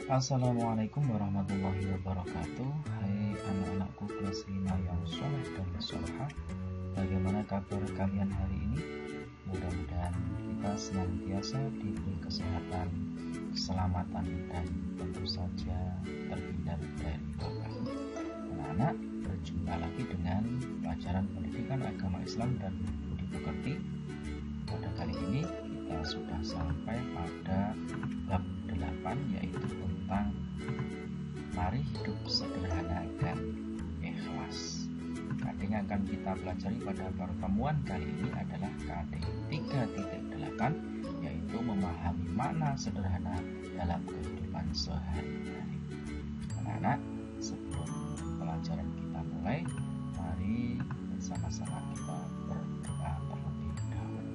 Assalamualaikum warahmatullahi wabarakatuh. Hai anak-anakku kelas 5 yang soleh dan solehah, bagaimana kabar kalian hari ini? Mudah-mudahan kita senantiasa diberi kesehatan, keselamatan, dan tentu saja terhindar dari wabah. Anak-anak, berjumpa lagi dengan pelajaran pendidikan agama Islam dan budi pekerti. Pada kali ini kita sudah sampai pada bab 8, yaitu tentang mari hidup sederhana dan ikhlas. KD yang akan kita pelajari pada pertemuan kali ini adalah KD 3.8, yaitu memahami makna sederhana dalam kehidupan sehari-hari. Anak-anak, sebelum pelajaran kita mulai, mari bersama-sama kita berdoa terlebih dahulu.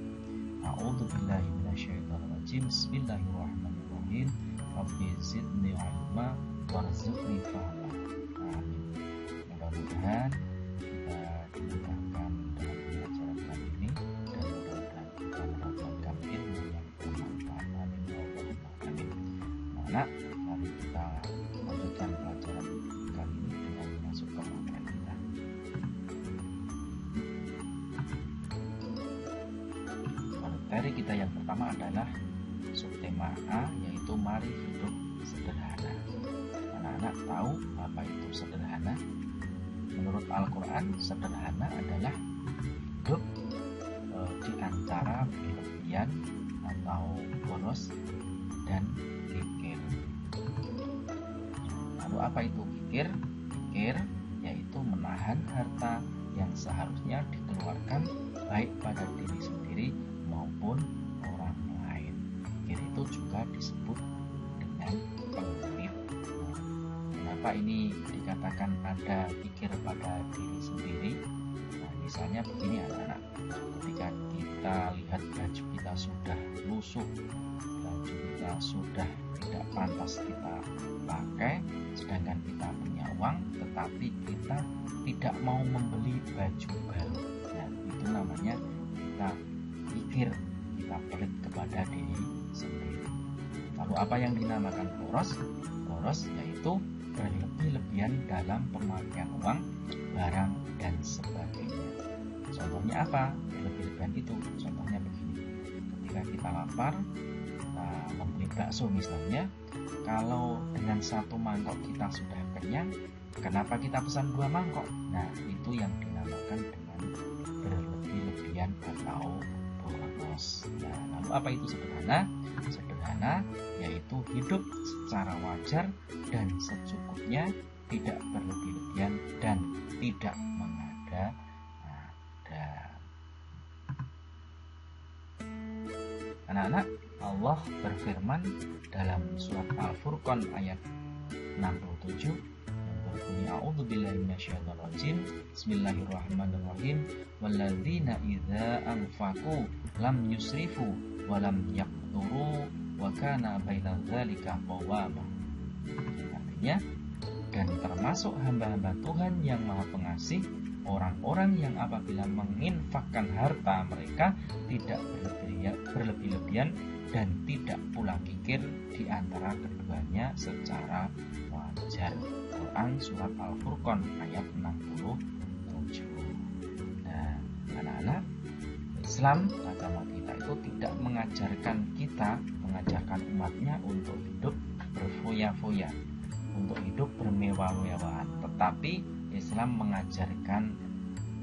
A'udzubillahi minasyaitonirrajim. Bismillahirrahmanirrahim. Rabbi zidni ilma warzuqni fahma. Amin. Mudah-mudahan kita dimudahkan dalam pelajaran kali ini dan mudah-mudahan kita mendapatkan ilmu yang bermanfaat. Amin ya Rabbal alamin. Anak, mari kita lanjutkan pelajaran kali ini dengan masuk ke materi kita. Materi kita yang pertama adalah subtema A, yaitu mari hidup sederhana. Anak-anak tahu apa itu sederhana? Menurut Al-Quran, sederhana adalah hidup di antara berlebihan atau boros dan kikir. Lalu apa itu kikir? Kikir yaitu menahan harta yang seharusnya dikeluarkan baik pada diri sendiri maupun orang lain. Kikir itu juga disebut dengan pelit. Kenapa ini dikatakan ada kikir pada diri sendiri? Nah, misalnya begini anak-anak, ketika kita lihat baju kita sudah lusuh, baju kita sudah tidak pantas kita pakai, sedangkan kita punya uang, tetapi kita tidak mau membeli baju baru. Nah, itu namanya kita kikir, kita pelit kepada diri sendiri. Lalu apa yang dinamakan boros? Boros yaitu berlebih-lebihan dalam pemakaian uang, barang, dan sebagainya. Contohnya apa? Berlebih-lebihan itu contohnya begini. Ketika kita lapar, kita membeli bakso misalnya, kalau dengan satu mangkok kita sudah kenyang, kenapa kita pesan 2 mangkok? Nah, itu yang dinamakan dengan berlebih-lebihan atau boros. Nah, lalu apa itu sederhana? Sederhana yaitu hidup secara wajar dan secukupnya, tidak berlebih-lebihan dan tidak mengada-ngada. Anak-anak, Allah berfirman dalam surat Al-Furqan ayat 67 yang berbunyi a'udzubillahi minasyaitonirrajim. Bismillahirrahmanirrahim. Walladzina idza anfaqu lam yusrifu wa lam yaqturu wa kana baina dzalika qawama. Artinya, dan termasuk hamba-hamba Tuhan yang Maha Pengasih, orang-orang yang apabila menginfakkan harta mereka tidak berlebih-lebihan dan tidak pula kikir di antara keduanya secara wajar. Quran surat Al-Furqan ayat 67. Nah, anak-anak, Islam agama kita itu tidak mengajarkan umatnya untuk hidup berfoya-foya, untuk hidup bermewah-mewahan, tetapi Islam mengajarkan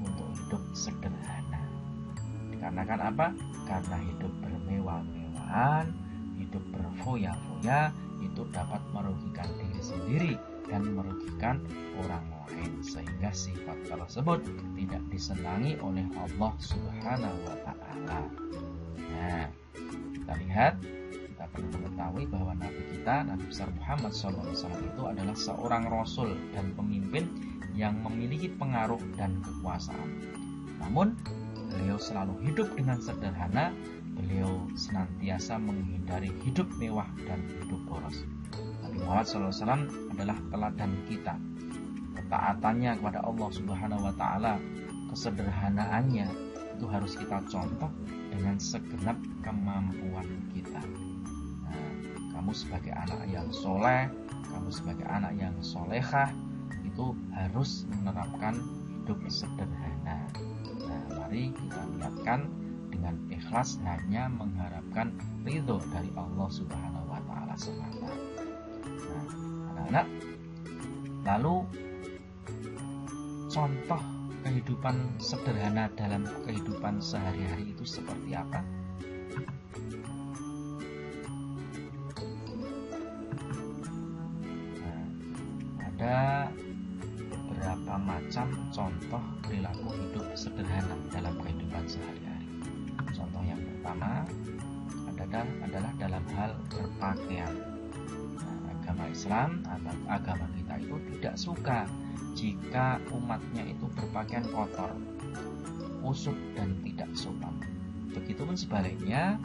untuk hidup sederhana. Dikarenakan apa? Karena hidup bermewah-mewahan, hidup berfoya-foya itu dapat merugikan diri sendiri dan merugikan orang lain, sehingga sifat tersebut tidak disenangi oleh Allah Subhanahu wa Ta'ala. Nah, kita lihat, kita perlu mengetahui bahwa Nabi kita, Nabi besar Muhammad SAW itu adalah seorang rasul dan pemimpin yang memiliki pengaruh dan kekuasaan. Namun, beliau selalu hidup dengan sederhana. Beliau senantiasa menghindari hidup mewah dan hidup boros. Nabi Muhammad SAW adalah teladan kita. Ketaatannya kepada Allah Subhanahu wa Ta'ala, kesederhanaannya itu harus kita contoh dengan segenap kemampuan kita. Nah, kamu sebagai anak yang soleh, kamu sebagai anak yang solehah itu harus menerapkan hidup sederhana. Nah, mari kita niatkan dengan ikhlas hanya mengharapkan ridho dari Allah Subhanahu wa Ta'ala semata. Nah, anak-anak, lalu contoh kehidupan sederhana dalam kehidupan sehari-hari itu seperti apa? Nah, ada beberapa macam contoh perilaku hidup sederhana dalam kehidupan sehari-hari. Contoh yang pertama adalah dalam hal berpakaian. Nah, agama Islam atau agama kita itu tidak suka jika umatnya itu berpakaian kotor, kusut dan tidak sopan. Begitupun sebaliknya,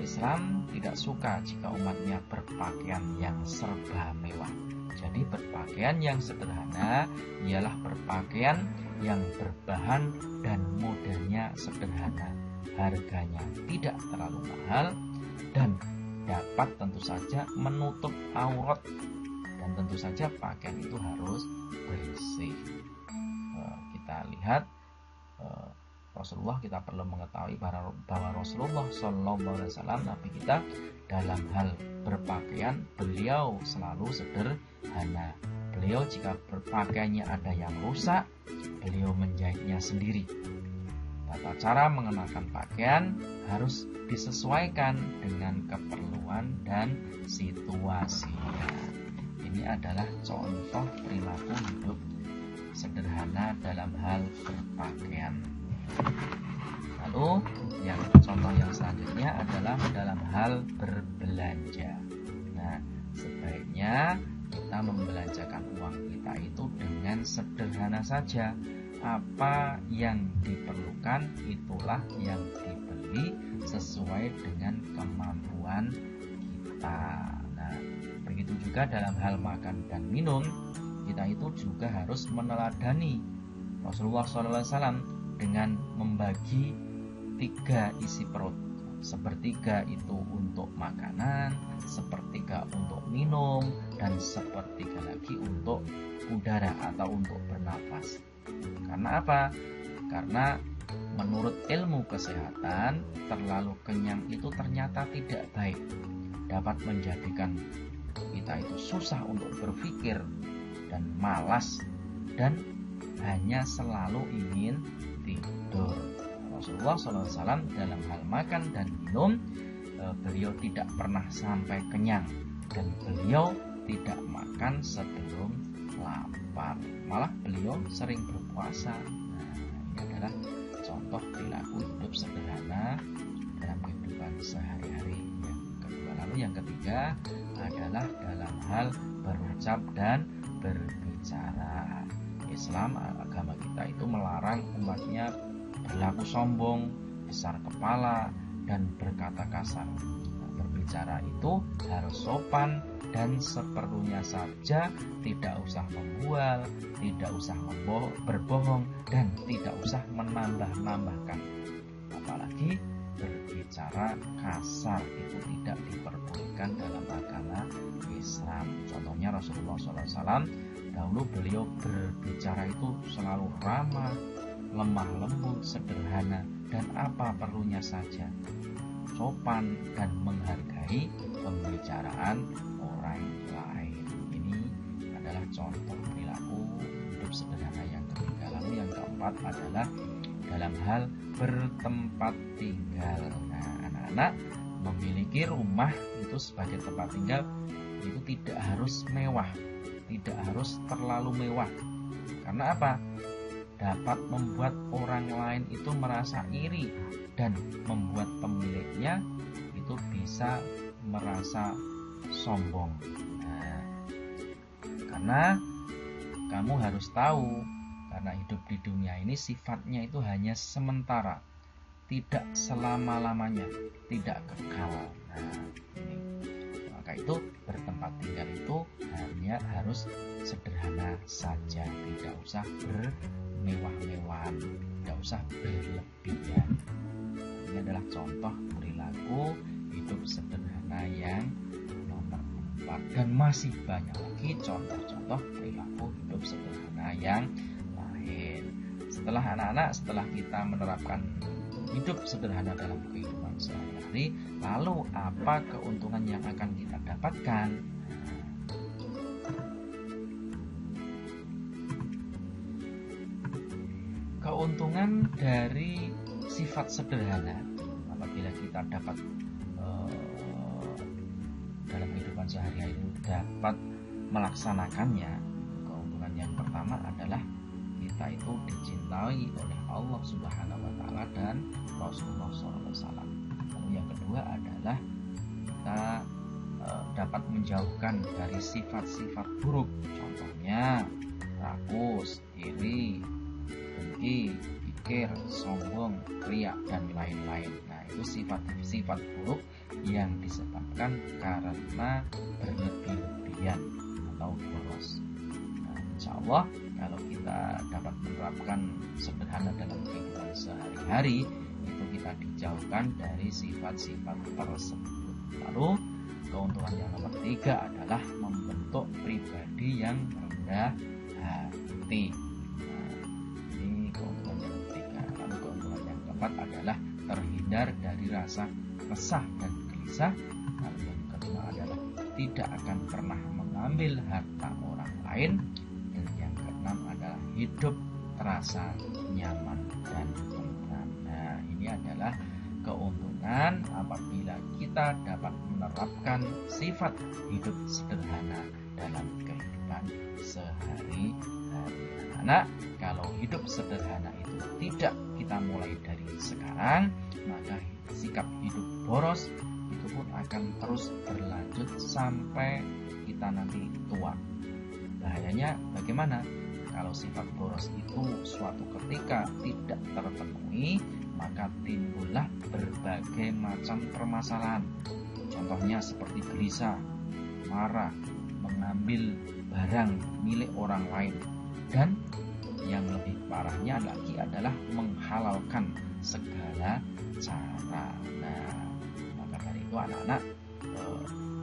Islam tidak suka jika umatnya berpakaian yang serba mewah. Jadi berpakaian yang sederhana ialah berpakaian yang berbahan dan modelnya sederhana, harganya tidak terlalu mahal dan dapat tentu saja menutup aurat, dan tentu saja pakaian itu harus bersih. Kita lihat Rasulullah, kita perlu mengetahui bahwa Rasulullah SAW, Nabi kita, dalam hal berpakaian beliau selalu sederhana. Beliau jika berpakaiannya ada yang rusak, beliau menjahitnya sendiri. Tata cara mengenakan pakaian harus disesuaikan dengan keperluan dan situasinya. Ini adalah contoh perilaku hidup sederhana dalam hal berpakaian. Lalu contoh yang selanjutnya adalah dalam hal berbelanja. Nah, sebaiknya kita membelanjakan uang kita itu dengan sederhana saja. Apa yang diperlukan itulah yang dibeli sesuai dengan kemampuan kita. Nah, begitu juga dalam hal makan dan minum, kita itu juga harus meneladani Rasulullah SAW dengan membagi 3 isi perut. Sepertiga itu untuk makanan, sepertiga untuk minum, dan sepertiga lagi untuk udara atau untuk bernafas. Karena apa? Karena menurut ilmu kesehatan, terlalu kenyang itu ternyata tidak baik. Dapat menjadikan kita itu susah untuk berpikir dan malas dan hanya selalu ingin tidur. Rasulullah SAW dalam hal makan dan minum, beliau tidak pernah sampai kenyang dan beliau tidak makan sebelum lapar. Malah beliau sering berpuasa. Nah, ini adalah contoh perilaku hidup sederhana dalam kehidupan sehari-hari. Yang kedua, lalu yang ketiga adalah dalam hal berucap dan berbicara. Islam, agama kita itu melarang umatnya berlaku sombong, besar kepala, dan berkata kasar. Nah, berbicara itu harus sopan dan seperlunya saja, tidak usah membual, tidak usah berbohong, dan tidak usah menambah-nambahkan. Apalagi berbicara kasar itu tidak diperbolehkan dalam agama Islam. Contohnya Rasulullah SAW, dahulu beliau berbicara itu selalu ramah, lemah lembut, sederhana, dan apa perlunya saja, sopan dan menghargai pembicaraan orang lain. Ini adalah contoh perilaku hidup sederhana yang ketiga. Lalu yang keempat adalah dalam hal bertempat tinggal. Nah, anak-anak, memiliki rumah itu sebagai tempat tinggal itu tidak harus mewah, tidak harus terlalu mewah. Karena apa? Dapat membuat orang lain itu merasa iri dan membuat pemiliknya itu bisa merasa sombong. Nah, karena kamu harus tahu, karena hidup di dunia ini sifatnya itu hanya sementara, tidak selama-lamanya, tidak kekal. Nah, ini. Maka itu bertempat tinggal itu hanya harus sederhana saja, tidak usah bermewah-mewahan, tidak usah berlebihan. Ini adalah contoh perilaku hidup hidup sederhana yang nomor 4. Dan masih banyak lagi contoh-contoh perilaku hidup sederhana yang lain. Setelah kita menerapkan hidup sederhana dalam kehidupan sehari-hari, lalu apa keuntungan yang akan kita dapatkan? Keuntungan dari sifat sederhana apabila kita dapat dalam kehidupan sehari-hari dapat melaksanakannya, keuntungan yang pertama adalah kita itu dicintai oleh Allah Subhanahu wa Ta'ala dan Rasulullah SAW. Lalu yang kedua adalah kita dapat menjauhkan dari sifat-sifat buruk, contohnya rakus, iri, dengki, pikir, sombong, riak, dan lain-lain. Nah, itu sifat-sifat buruk yang disebabkan karena berlebih-lebihan atau boros. Nah, insya Allah kalau kita dapat menerapkan sederhana dalam kehidupan sehari-hari, itu kita dijauhkan dari sifat-sifat tersebut. Lalu keuntungan yang nomor 3 adalah membentuk pribadi yang rendah hati. Adalah terhindar dari rasa resah dan gelisah. Lalu yang kedua adalah tidak akan pernah mengambil harta orang lain. Dan yang keenam adalah hidup terasa nyaman dan tenang. Nah, ini adalah keuntungan apabila kita dapat menerapkan sifat hidup sederhana dalam kehidupan sehari-hari. Anak, kalau hidup sederhana itu tidak kita mulai dari sekarang, maka sikap hidup boros itu pun akan terus berlanjut sampai kita nanti tua. Bahayanya bagaimana? Kalau sifat boros itu suatu ketika tidak terpenuhi, maka timbullah berbagai macam permasalahan. Contohnya seperti gelisah, marah, mengambil barang milik orang lain, dan yang lebih parahnya lagi adalah menghalalkan segala cara. Nah, maka dari itu anak-anak,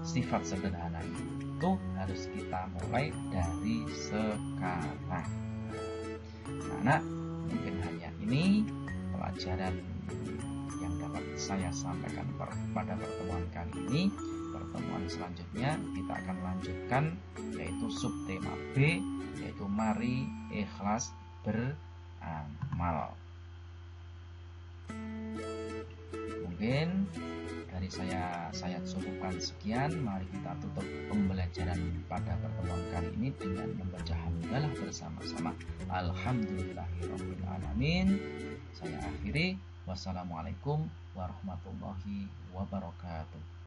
sifat sederhana itu harus kita mulai dari sekarang. Anak-anak, mungkin hanya ini pelajaran yang dapat saya sampaikan pada pertemuan kali ini. Pertemuan selanjutnya kita akan lanjutkan, yaitu subtema B, yaitu mari ikhlas beramal. Mungkin dari saya cukupkan sekian. Mari kita tutup pembelajaran pada pertemuan kali ini dengan membaca hamdalah bersama-sama. Alhamdulillahirabbil alamin. Saya akhiri. Wassalamualaikum warahmatullahi wabarakatuh.